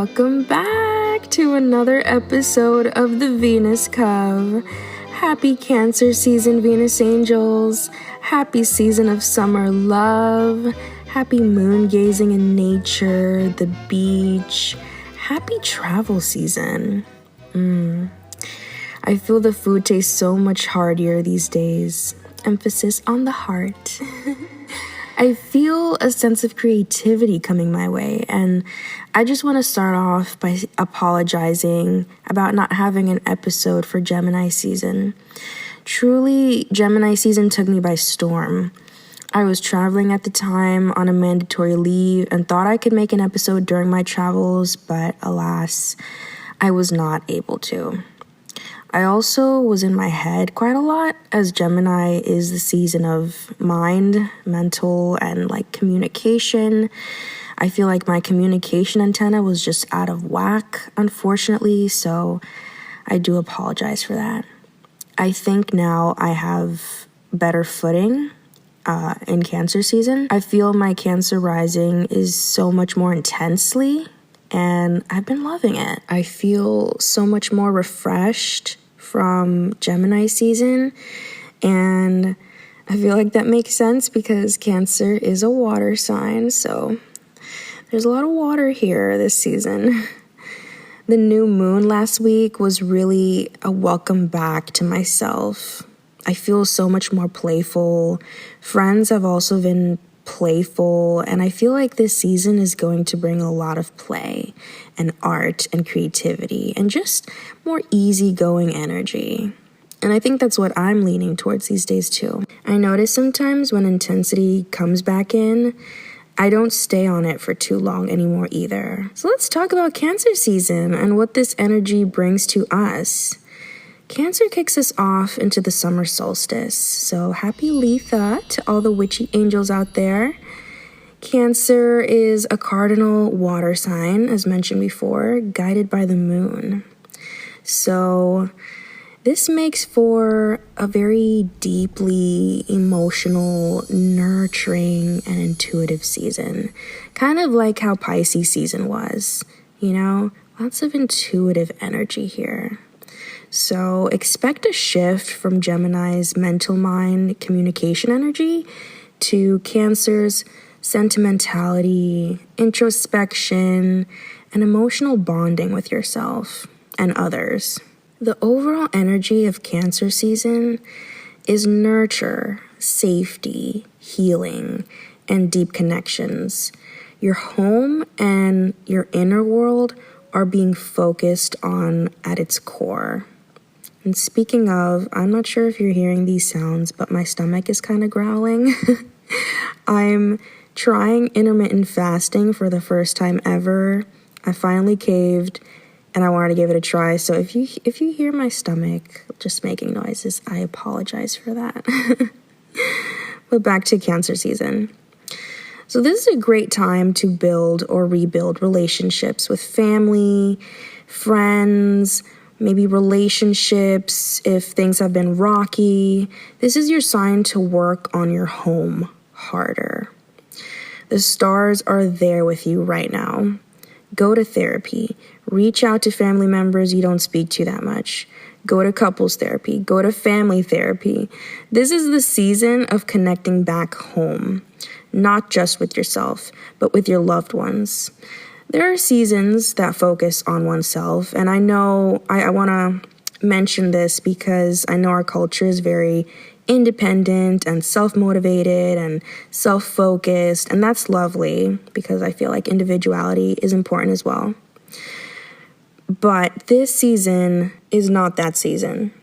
Welcome back to another episode of the Venus Cove. Happy Cancer season, Venus Angels. Happy season of summer love. Happy moon gazing in nature, the beach. Happy travel season. I feel the food tastes so much heartier these days. Emphasis on the heart. I feel a sense of creativity coming my way, and I just want to start off by apologizing about not having an episode for Gemini season. Truly, Gemini season took me by storm. I was traveling at the time on a mandatory leave and thought I could make an episode during my travels, but alas, I was not able to. I also was in my head quite a lot, as Gemini is the season of mind, mental, and communication. I feel like my communication antenna was just out of whack, unfortunately, so I do apologize for that. I think now I have better footing in Cancer season. I feel my Cancer rising is so much more intensely, and I've been loving it. I feel so much more refreshed from Gemini season, and I feel like that makes sense because Cancer is a water sign, so there's a lot of water here this season. The new moon last week was really a welcome back to myself. I feel so much more playful. Friends have also been playful, and I feel like this season is going to bring a lot of play and art and creativity and just more easygoing energy. And I think that's what I'm leaning towards these days too. I notice sometimes when intensity comes back in, I don't stay on it for too long anymore either. So let's talk about Cancer season and what this energy brings to us. Cancer kicks us off into the summer solstice, so happy Letha to all the witchy angels out there. Cancer is a cardinal water sign, as mentioned before, guided by the moon. So this makes for a very deeply emotional, nurturing, and intuitive season. Kind of like how Pisces season was, lots of intuitive energy here. So expect a shift from Gemini's mental mind communication energy to Cancer's sentimentality, introspection, and emotional bonding with yourself and others. The overall energy of Cancer season is nurture, safety, healing, and deep connections. Your home and your inner world are being focused on at its core. And speaking of, I'm not sure if you're hearing these sounds, but my stomach is kind of growling. I'm trying intermittent fasting for the first time ever. I finally caved, and I wanted to give it a try. So if you hear my stomach just making noises, I apologize for that. But back to Cancer season. So this is a great time to build or rebuild relationships with family, friends, maybe relationships if things have been rocky. This is your sign to work on your home harder. The stars are there with you right now. Go to therapy. Reach out to family members you don't speak to that much. Go to couples therapy. Go to family therapy. This is the season of connecting back home, not just with yourself, but with your loved ones. There are seasons that focus on oneself, and I know I want to mention this because I know our culture is very independent and self-motivated and self-focused, and that's lovely because I feel like individuality is important as well. But this season is not that season.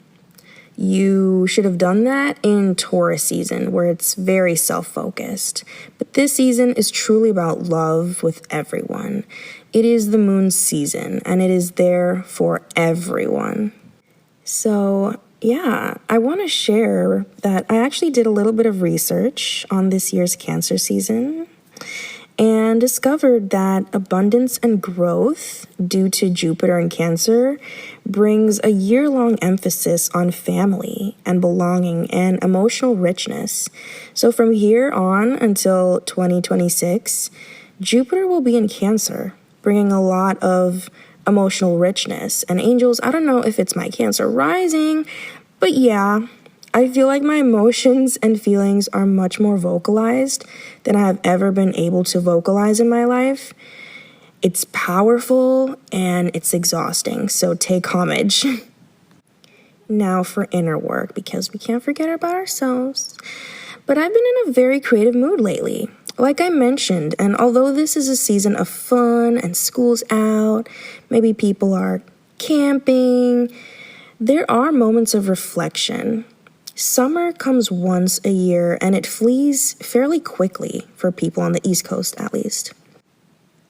You should have done that in Taurus season, where it's very self-focused. But this season is truly about love with everyone. It is the moon's season, and it is there for everyone. So, yeah, I want to share that I actually did a little bit of research on this year's Cancer season and discovered that abundance and growth due to Jupiter in Cancer brings a year-long emphasis on family and belonging and emotional richness. So from here on until 2026, Jupiter will be in Cancer, bringing a lot of emotional richness. And angels, I don't know if it's my Cancer rising, but yeah, I feel like my emotions and feelings are much more vocalized than I have ever been able to vocalize in my life. It's powerful and it's exhausting, so take homage. Now for inner work, because we can't forget about ourselves. But I've been in a very creative mood lately, like I mentioned, and although this is a season of fun and school's out, maybe people are camping, there are moments of reflection. Summer comes once a year, and it flees fairly quickly for people on the East Coast, at least.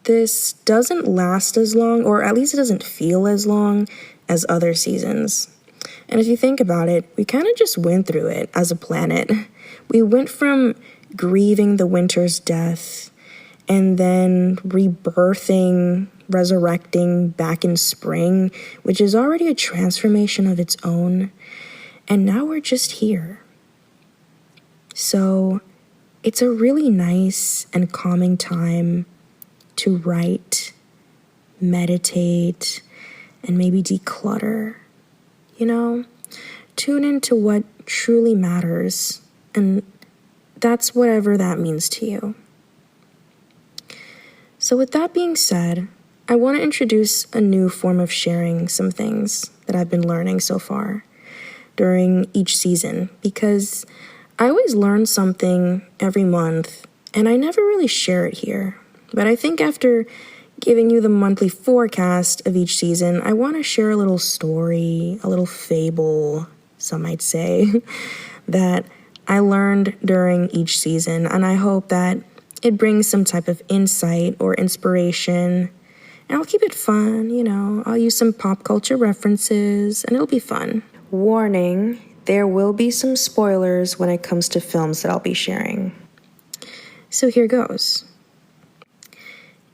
This doesn't last as long, or at least it doesn't feel as long as other seasons. And if you think about it, we kind of just went through it as a planet. We went from grieving the winter's death, and then rebirthing, resurrecting back in spring, which is already a transformation of its own. And now we're just here. So it's a really nice and calming time to write, meditate, and maybe declutter. Tune into what truly matters, and that's whatever that means to you. So with that being said, I want to introduce a new form of sharing some things that I've been learning so far during each season, because I always learn something every month and I never really share it here. But I think after giving you the monthly forecast of each season, I want to share a little story, a little fable, some might say, that I learned during each season, and I hope that it brings some type of insight or inspiration. And I'll keep it fun, I'll use some pop culture references, and it'll be fun. Warning, there will be some spoilers when it comes to films that I'll be sharing. So here goes.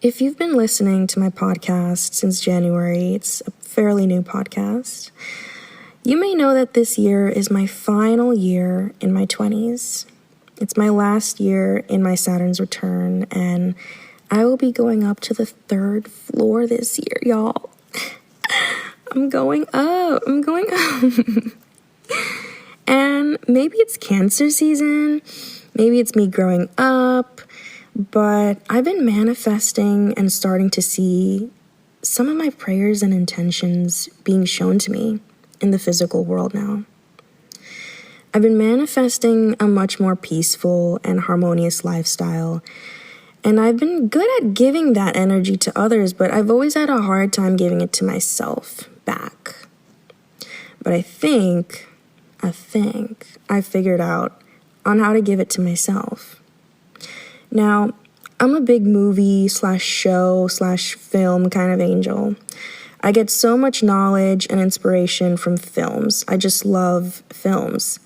If you've been listening to my podcast since January, it's a fairly new podcast, you may know that this year is my final year in my 20s. It's my last year in my Saturn's return, and I will be going up to the 3rd floor this year, y'all. I'm going up. And maybe it's Cancer season, maybe it's me growing up, but I've been manifesting and starting to see some of my prayers and intentions being shown to me in the physical world now. I've been manifesting a much more peaceful and harmonious lifestyle, and I've been good at giving that energy to others, but I've always had a hard time giving it to myself back. But I think I figured out on how to give it to myself. Now, I'm a big movie/show/film kind of angel. I get so much knowledge and inspiration from films. I just love films.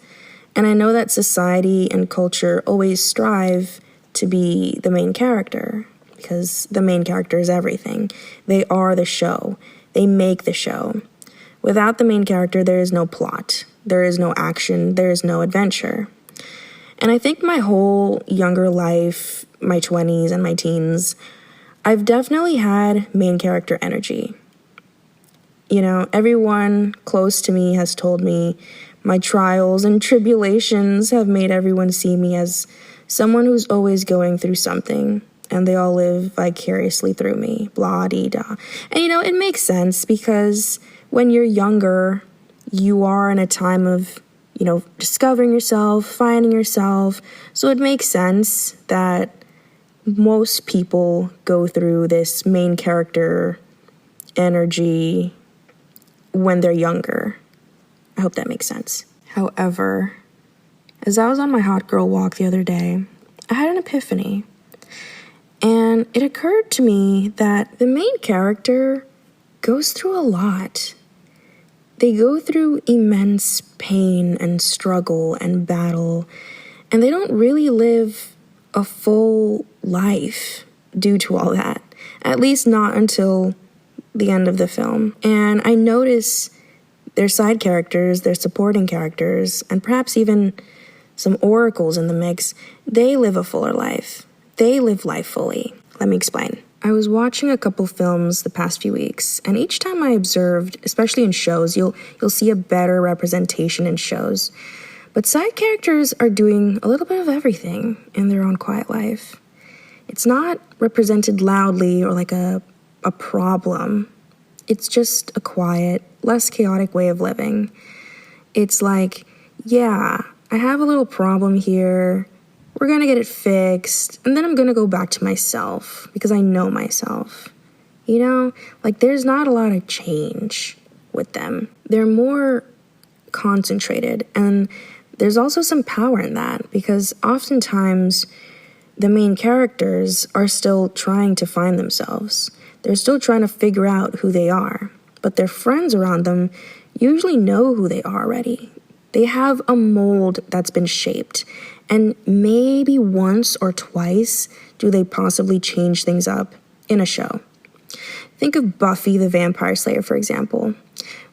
And I know that society and culture always strive to be the main character, because the main character is everything. They are the show. They make the show. Without the main character, there is no plot. There is no action. There is no adventure. And I think my whole younger life, my 20s and my teens, I've definitely had main character energy. Everyone close to me has told me my trials and tribulations have made everyone see me as someone who's always going through something, and they all live vicariously through me, blah-dee-da. And it makes sense, because when you're younger, you are in a time of discovering yourself, finding yourself. So it makes sense that most people go through this main character energy when they're younger. I hope that makes sense. However, as I was on my hot girl walk the other day, I had an epiphany. And it occurred to me that the main character goes through a lot. They go through immense pain and struggle and battle, and they don't really live a full life due to all that, at least not until the end of the film. And I notice their side characters, their supporting characters, and perhaps even some oracles in the mix, they live a fuller life. They live life fully. Let me explain. I was watching a couple films the past few weeks, and each time I observed, especially in shows, you'll see a better representation in shows. But side characters are doing a little bit of everything in their own quiet life. It's not represented loudly or like a problem. It's just a quiet, less chaotic way of living. It's like, yeah, I have a little problem here. We're gonna get it fixed, and then I'm gonna go back to myself because I know myself. You know, like there's not a lot of change with them. They're more concentrated, and there's also some power in that because oftentimes the main characters are still trying to find themselves. They're still trying to figure out who they are, but their friends around them usually know who they are already. They have a mold that's been shaped, and maybe once or twice do they possibly change things up in a show. Think of Buffy the Vampire Slayer, for example.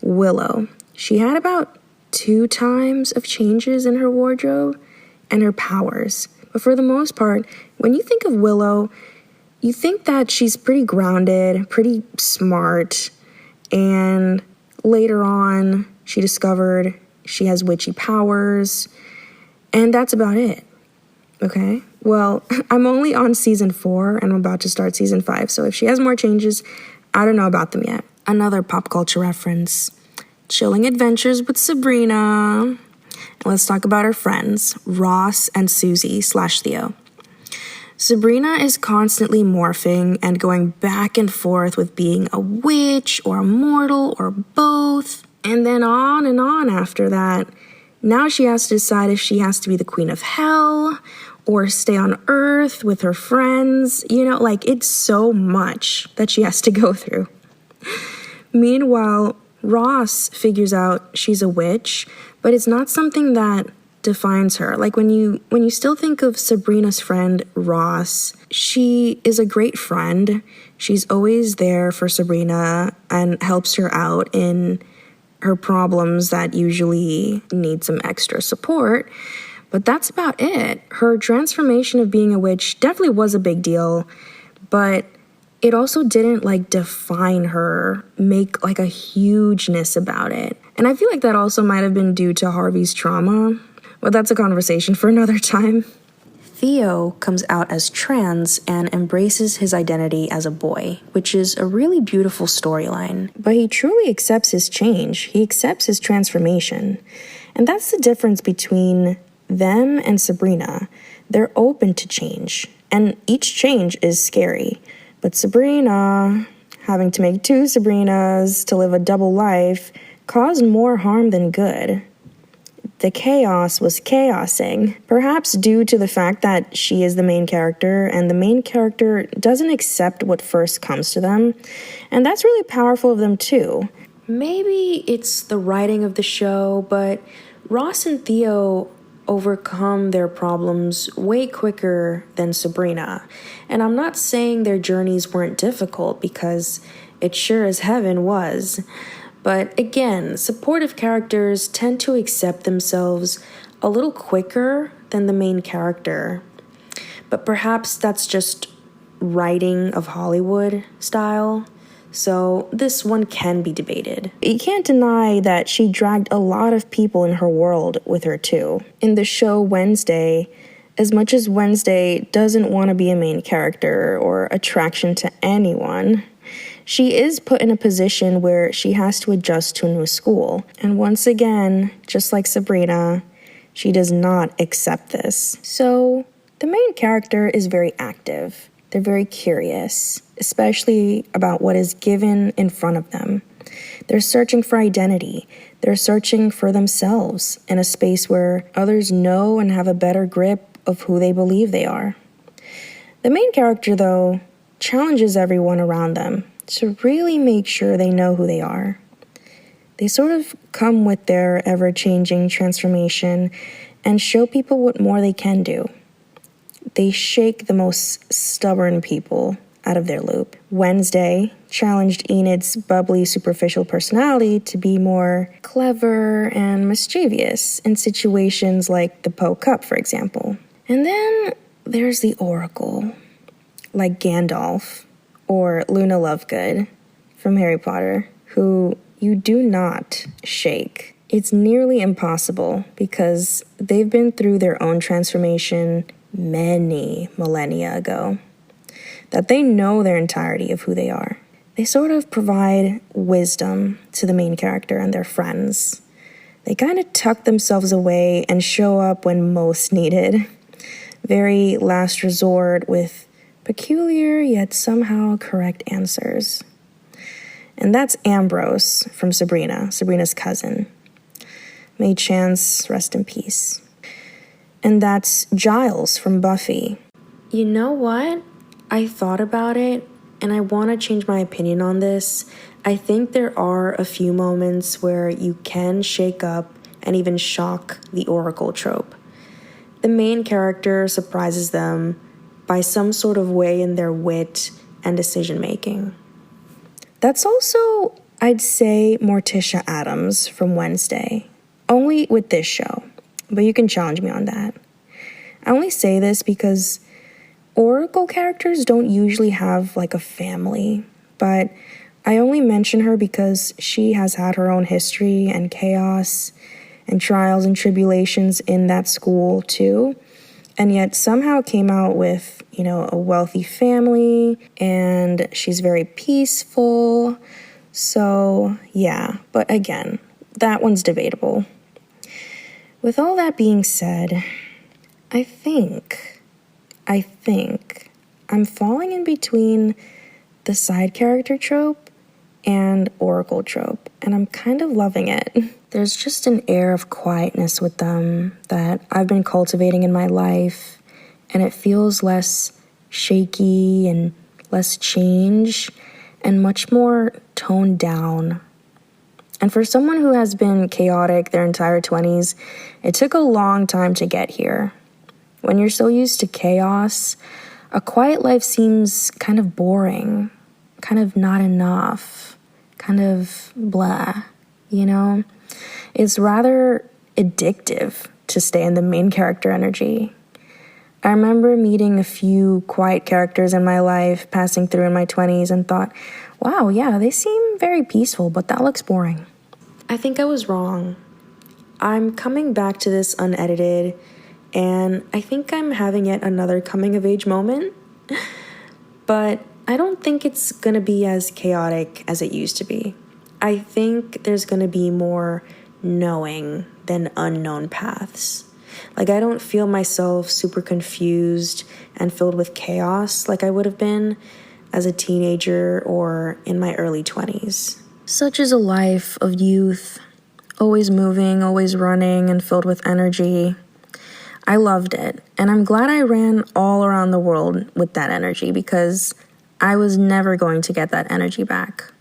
Willow. She had about 2 times of changes in her wardrobe and her powers. But for the most part, when you think of Willow, you think that she's pretty grounded, pretty smart, and later on, she discovered she has witchy powers, and that's about it, okay? Well, I'm only on season 4, and I'm about to start season 5, so if she has more changes, I don't know about them yet. Another pop culture reference, Chilling Adventures with Sabrina. And let's talk about her friends, Ross and Susie/Theo. Sabrina is constantly morphing and going back and forth with being a witch or a mortal or both. And then on after that. Now she has to decide if she has to be the queen of hell or stay on Earth with her friends. You know, like it's so much that she has to go through. Meanwhile, Ross figures out she's a witch, but it's not something that defines her. Like when you still think of Sabrina's friend Ross, she is a great friend. She's always there for Sabrina and helps her out in her problems that usually need some extra support. But that's about it. Her transformation of being a witch definitely was a big deal, but it also didn't like define her, make like a hugeness about it. And I feel like that also might have been due to Harvey's trauma. But that's a conversation for another time. Theo comes out as trans and embraces his identity as a boy, which is a really beautiful storyline. But he truly accepts his change. He accepts his transformation. And that's the difference between them and Sabrina. They're open to change, and each change is scary. But Sabrina, having to make 2 Sabrinas to live a double life, caused more harm than good. The chaos was chaosing, perhaps due to the fact that she is the main character and the main character doesn't accept what first comes to them. And that's really powerful of them too. Maybe it's the writing of the show, but Ross and Theo overcome their problems way quicker than Sabrina. And I'm not saying their journeys weren't difficult because it sure as heaven was. But again, supportive characters tend to accept themselves a little quicker than the main character. But perhaps that's just writing of Hollywood style. So this one can be debated. You can't deny that she dragged a lot of people in her world with her too. In the show Wednesday, as much as Wednesday doesn't want to be a main character or attraction to anyone, she is put in a position where she has to adjust to a new school. And once again, just like Sabrina, she does not accept this. So the main character is very active. They're very curious, especially about what is given in front of them. They're searching for identity. They're searching for themselves in a space where others know and have a better grip of who they believe they are. The main character, though, challenges everyone around them to really make sure they know who they are. They sort of come with their ever-changing transformation and show people what more they can do. They shake the most stubborn people out of their loop. Wednesday challenged Enid's bubbly, superficial personality to be more clever and mischievous in situations like the Poe Cup, for example. And then there's the Oracle, like Gandalf or Luna Lovegood from Harry Potter, who you do not shake. It's nearly impossible because they've been through their own transformation many millennia ago, that they know their entirety of who they are. They sort of provide wisdom to the main character and their friends. They kind of tuck themselves away and show up when most needed. Very last resort with peculiar yet somehow correct answers. And that's Ambrose from Sabrina's cousin. May Chance rest in peace. And that's Giles from Buffy. You know what? I thought about it, and I want to change my opinion on this. I think there are a few moments where you can shake up and even shock the Oracle trope. The main character surprises them by some sort of way in their wit and decision-making. That's also, I'd say, Morticia Addams from Wednesday. Only with this show, but you can challenge me on that. I only say this because Oracle characters don't usually have like a family, but I only mention her because she has had her own history and chaos and trials and tribulations in that school too, and yet somehow came out with, a wealthy family, and she's very peaceful. So yeah, but again, that one's debatable. With all that being said, I think I'm falling in between the side character trope and Oracle trope, and I'm kind of loving it. There's just an air of quietness with them that I've been cultivating in my life, and it feels less shaky and less change and much more toned down. And for someone who has been chaotic their entire 20s, it took a long time to get here. When you're so used to chaos, a quiet life seems kind of boring, kind of not enough, kind of blah, It's rather addictive to stay in the main character energy. I remember meeting a few quiet characters in my life, passing through in my 20s, and thought, wow, yeah, they seem very peaceful, but that looks boring. I think I was wrong. I'm coming back to this unedited, and I think I'm having yet another coming-of-age moment. But I don't think it's going to be as chaotic as it used to be. I think there's going to be more knowing than unknown paths. Like, I don't feel myself super confused and filled with chaos like I would have been as a teenager or in my early 20s. Such is a life of youth, always moving, always running, and filled with energy. I loved it, and I'm glad I ran all around the world with that energy because I was never going to get that energy back.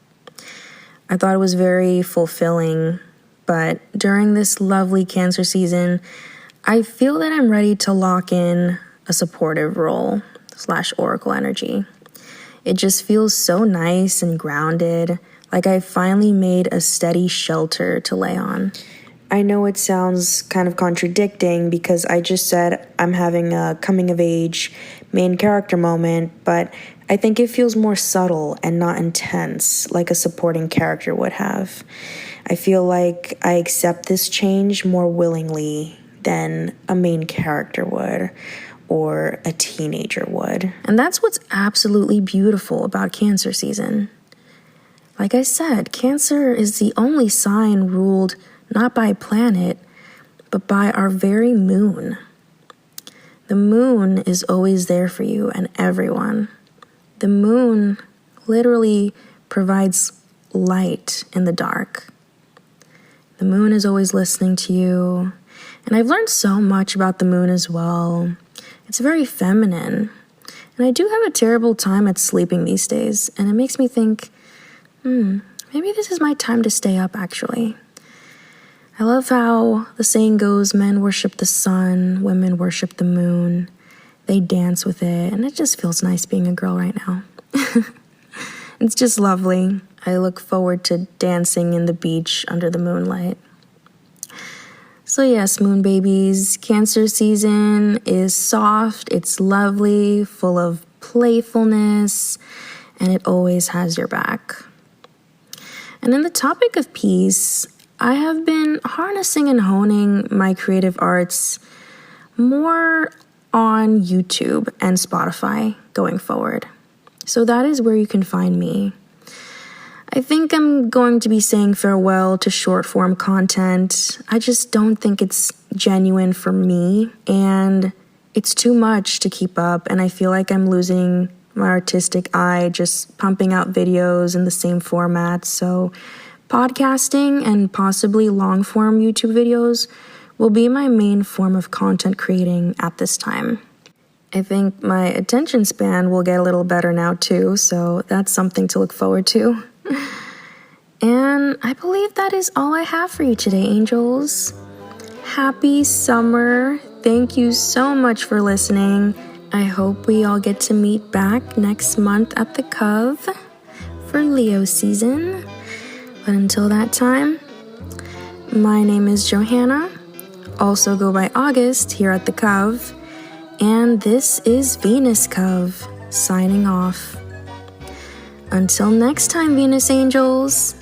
I thought it was very fulfilling, but during this lovely Cancer season, I feel that I'm ready to lock in a supportive role / Oracle energy. It just feels so nice and grounded, like I finally made a steady shelter to lay on. I know it sounds kind of contradicting because I just said I'm having a coming-of-age main character moment, but I think it feels more subtle and not intense like a supporting character would have. I feel like I accept this change more willingly than a main character would or a teenager would. And that's what's absolutely beautiful about Cancer season. Like I said, Cancer is the only sign ruled not by a planet, but by our very moon. The moon is always there for you and everyone. The moon literally provides light in the dark. The moon is always listening to you. And I've learned so much about the moon as well. It's very feminine. And I do have a terrible time at sleeping these days. And it makes me think, maybe this is my time to stay up, actually. I love how the saying goes, men worship the sun, women worship the moon. They dance with it, and it just feels nice being a girl right now. It's just lovely. I look forward to dancing in the beach under the moonlight. So yes, moon babies, Cancer season is soft, it's lovely, full of playfulness, and it always has your back. And in the topic of peace, I have been harnessing and honing my creative arts more on YouTube and Spotify going forward. So that is where you can find me. I think I'm going to be saying farewell to short form content. I just don't think it's genuine for me, and it's too much to keep up, and I feel like I'm losing my artistic eye just pumping out videos in the same format. So podcasting and possibly long form YouTube videos will be my main form of content creating at this time. I think my attention span will get a little better now too, so that's something to look forward to. And I believe that is all I have for you today, angels. Happy summer. Thank you so much for listening. I hope we all get to meet back next month at the Cove for Leo season. But until that time, my name is Johanna, also go by August here at the Cove, and this is Venus Cove, signing off. Until next time, Venus Angels.